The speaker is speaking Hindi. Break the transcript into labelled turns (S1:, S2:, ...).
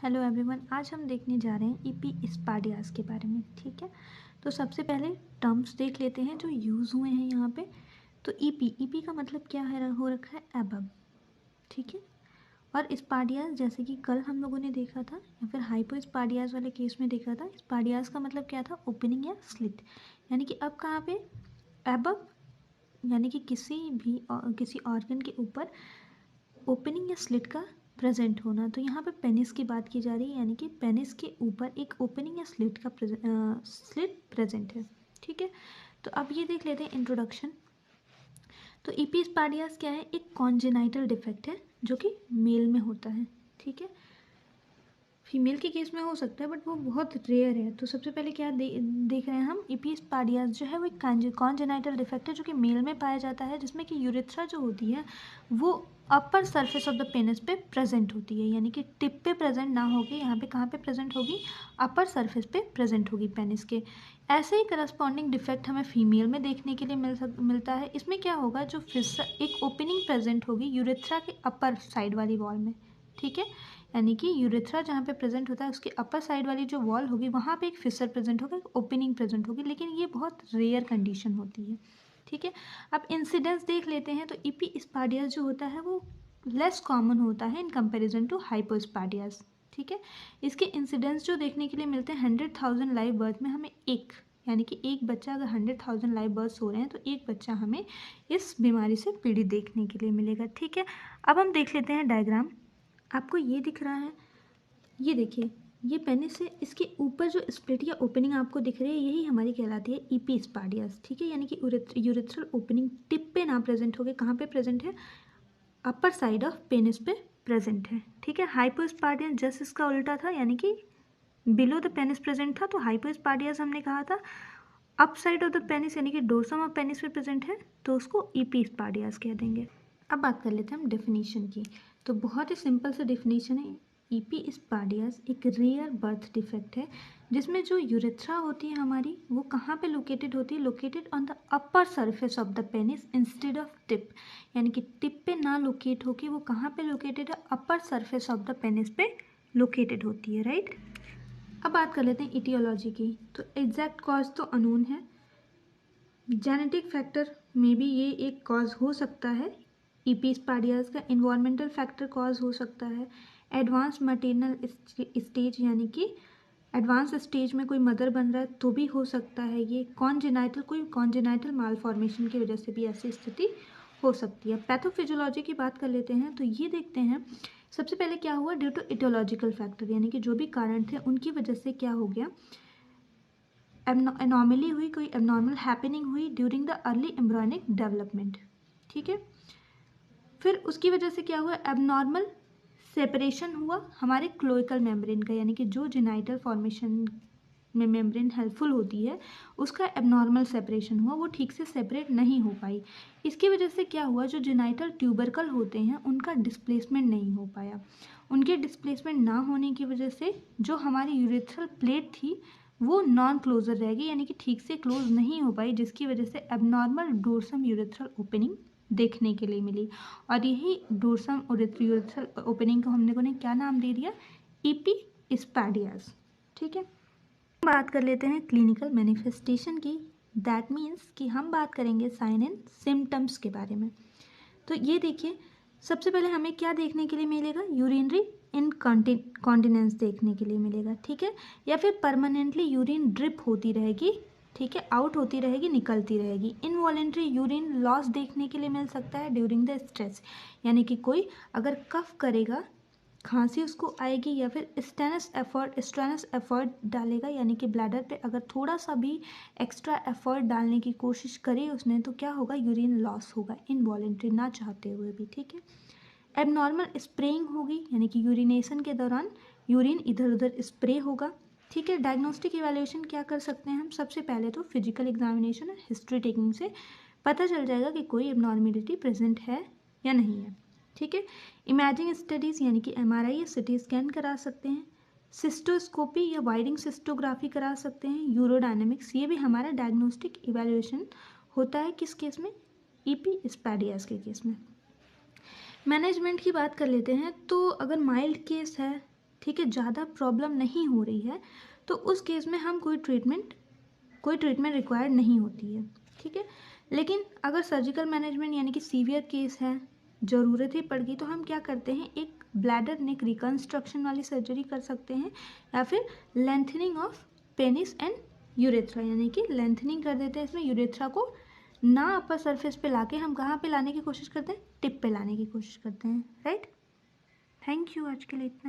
S1: हेलो एवरीवन, आज हम देखने जा रहे हैं ईपी स्पाडियास के बारे में। ठीक है, तो सबसे पहले टर्म्स देख लेते हैं जो यूज़ हुए हैं यहाँ पे। तो ईपी का मतलब क्या है, हो रखा है अबव। ठीक है, और स्पाडियास जैसे कि कल हम लोगों ने देखा था या फिर हाइपो स्पाडियास वाले केस में देखा था, स्पाडियास का मतलब क्या था, ओपनिंग या स्लिट। यानी कि अब कहाँ पे अबव, यानी कि किसी ऑर्गन के ऊपर ओपनिंग या स्लिट का प्रेजेंट होना। तो यहाँ पे पेनिस की बात की जा रही है, यानी कि पेनिस के ऊपर एक ओपनिंग या स्लिट का स्लिट प्रेजेंट है। ठीक है, तो अब ये देख लेते हैं इंट्रोडक्शन। तो ईपी स्पाडियास क्या है, एक कॉन्जेनाइटल डिफेक्ट है जो कि मेल में होता है। ठीक है, फीमेल के केस में हो सकता है बट वो बहुत रेयर है। तो सबसे पहले क्या देख रहे हैं हम, ईपी स्पाडियास जो है वो एक कॉन्जेनाइटल डिफेक्ट है जो कि मेल में पाया जाता है, जिसमें कि यूरेथ्रा जो होती है वो upper surface of the penis पे प्रेजेंट होती है। यानी कि टिप पे प्रेजेंट ना होगी, यहाँ पे कहाँ पे प्रेजेंट होगी, अपर सरफेस पे प्रेजेंट होगी पेनिस के। ऐसे ही करस्पॉन्डिंग डिफेक्ट हमें फीमेल में देखने के लिए मिलता है। इसमें क्या होगा, जो एक ओपनिंग प्रेजेंट होगी यूरेथ्रा के अपर साइड वाली वॉल में। ठीक है, यानी कि यूरेथ्रा जहाँ पे प्रेजेंट होता है उसके अपर साइड वाली जो वॉल होगी वहाँ पे एक फिसर प्रेजेंट होगा, एक ओपनिंग प्रेजेंट होगी, लेकिन ये बहुत रेयर कंडीशन होती है। ठीक है, अब इंसिडेंस देख लेते हैं। तो ईपी स्पाडियास जो होता है वो लेस कॉमन होता है इन कंपैरिजन टू हाइपोस्पाडियास। ठीक है, इसके इंसिडेंस जो देखने के लिए मिलते हैं 100,000 लाइव बर्थ में हमें एक, यानी कि एक बच्चा, अगर 100,000 लाइव बर्थ हो रहे हैं तो एक बच्चा हमें इस बीमारी से पीड़ित देखने के लिए मिलेगा। ठीक है, अब हम देख लेते हैं डायग्राम। आपको ये दिख रहा है, ये देखिए, ये पेनिस से इसके ऊपर जो स्प्लिट या ओपनिंग आपको दिख रही है यही हमारी कहलाती है ईपी स्पाडियास। ठीक है, यानी कि यूरेथ्रल ओपनिंग टिप पे ना प्रेजेंट होके कहाँ पे प्रेजेंट है, अपर साइड ऑफ पेनिस पे प्रेजेंट है। ठीक है, हाइपोस्पाडियस जस्ट इसका उल्टा था, यानी कि बिलो द पेनिस प्रेजेंट था, तो हाइपोस्पाडियस हमने कहा था up side of the penis यानी कि डोर्सम ऑफ पेनिस पे प्रेजेंट है, तो उसको ईपी स्पाडियास कह देंगे। अब बात कर लेते हैं हम डेफिनेशन की। तो बहुत ही सिंपल सा डेफिनेशन है, ईपी स्पाडियास एक रेयर बर्थ डिफेक्ट है जिसमें जो यूरेथ्रा होती है हमारी वो कहाँ पे लोकेटेड होती है, located on the upper surface of the penis instead of tip. यानी कि टिप पे ना लोकेट होके वो कहाँ पे लोकेटेड है, upper surface of the penis पे लोकेटेड होती है। राइट, अब बात कर लेते हैं इटियोलॉजी की। तो एग्जैक्ट कॉज तो अननोन है, जेनेटिक फैक्टर में भी ये एक कॉज हो सकता है ईपी स्पाडियास का, इन्वायरमेंटल फैक्टर कॉज हो सकता है, एडवांस मटेरियल स्टेज यानी कि एडवांस स्टेज में कोई मदर बन रहा है तो भी हो सकता है ये, कोई कॉन्जेनाइटल मालफॉर्मेशन की वजह से भी ऐसी स्थिति हो सकती है। पैथोफिजियोलॉजी की बात कर लेते हैं। तो ये देखते हैं सबसे पहले क्या हुआ, ड्यू टू इटियोलॉजिकल फैक्टर, यानी कि जो भी कारण थे उनकी वजह से क्या हो गया, एनॉमली हुई, कोई एबनॉर्मल हैपनिंग हुई during the early embryonic development. ठीक है, फिर उसकी वजह से क्या हुआ, एबनॉर्मल सेपरेशन हुआ हमारे क्लोइकल मेम्ब्रेन का, यानी कि जो जेनाइटल फॉर्मेशन में मेम्ब्रेन हेल्पफुल होती है उसका एबनॉर्मल सेपरेशन हुआ, वो ठीक से सेपरेट नहीं हो पाई। इसकी वजह से क्या हुआ, जो जेनाइटल ट्यूबरकल होते हैं उनका डिस्प्लेसमेंट नहीं हो पाया। उनके डिस्प्लेसमेंट ना होने की वजह से जो हमारी यूरेथ्रल प्लेट थी वो नॉन क्लोजर रह गई, यानी कि ठीक से क्लोज नहीं हो पाई, जिसकी वजह से एबनॉर्मल डोर्सम यूरेथ्रल ओपनिंग देखने के लिए मिली। और यही डोर्सम यूरेथ्रल ओपनिंग को हम लोगों ने क्या नाम दे दिया, ईपी स्पाडियास। ठीक है, बात कर लेते हैं क्लिनिकल मैनिफेस्टेशन की। दैट मीन्स कि हम बात करेंगे साइन एंड सिम्टम्स के बारे में। तो ये देखिए, सबसे पहले हमें क्या देखने के लिए मिलेगा, यूरिनरी इनकॉन्टिनेंस देखने के लिए मिलेगा। ठीक है, या फिर परमानेंटली यूरिन ड्रिप होती रहेगी। ठीक है, आउट होती रहेगी, निकलती रहेगी। इनवॉलेंट्री यूरिन लॉस देखने के लिए मिल सकता है ड्यूरिंग द स्ट्रेस, यानी कि कोई अगर कफ करेगा, खांसी उसको आएगी, या फिर स्ट्रेनस एफर्ट डालेगा, यानी कि ब्लैडर पे अगर थोड़ा सा भी एक्स्ट्रा एफर्ट डालने की कोशिश करी उसने तो क्या होगा, यूरिन लॉस होगा, इनवॉलेंट्री, ना चाहते हुए भी। ठीक है, एबनॉर्मल स्प्रेइंग होगी, यानी कि यूरिनेशन के दौरान यूरिन इधर उधर स्प्रे होगा। ठीक है, डायग्नोस्टिक इवैल्यूएशन क्या कर सकते हैं हम, सबसे पहले तो फिजिकल एग्जामिनेशन और हिस्ट्री टेकिंग से पता चल जाएगा कि कोई एबनॉर्मेलिटी प्रेजेंट है या नहीं है। ठीक है, इमेजिंग स्टडीज़ यानी कि एमआरआई या सिटी स्कैन करा सकते हैं, सिस्टोस्कोपी या वाइडिंग सिस्टोग्राफी करा सकते हैं, यूरोडायनेमिक्स, ये भी हमारा डायग्नोस्टिक इवैल्यूएशन होता है किस केस में, ईपी स्पाडियास के केस में। मैनेजमेंट की बात कर लेते हैं। तो अगर माइल्ड केस है ठीक है, ज़्यादा प्रॉब्लम नहीं हो रही है, तो उस केस में हम कोई ट्रीटमेंट रिक्वायर्ड नहीं होती है, ठीक है। लेकिन अगर सर्जिकल मैनेजमेंट यानी कि सीवियर केस है, ज़रूरत ही पड़ गई, तो हम क्या करते हैं, एक ब्लैडर नेक रिकन्स्ट्रक्शन वाली सर्जरी कर सकते हैं, या फिर lengthening of penis and urethra, यानी कि लेंथनिंग कर देते हैं इसमें, यूरेथ्रा को ना अपर सरफेस पे लाके हम कहाँ पे लाने की कोशिश करते हैं, टिप पे लाने की कोशिश करते हैं, राइट। थैंक यू, आज के लिए इतना।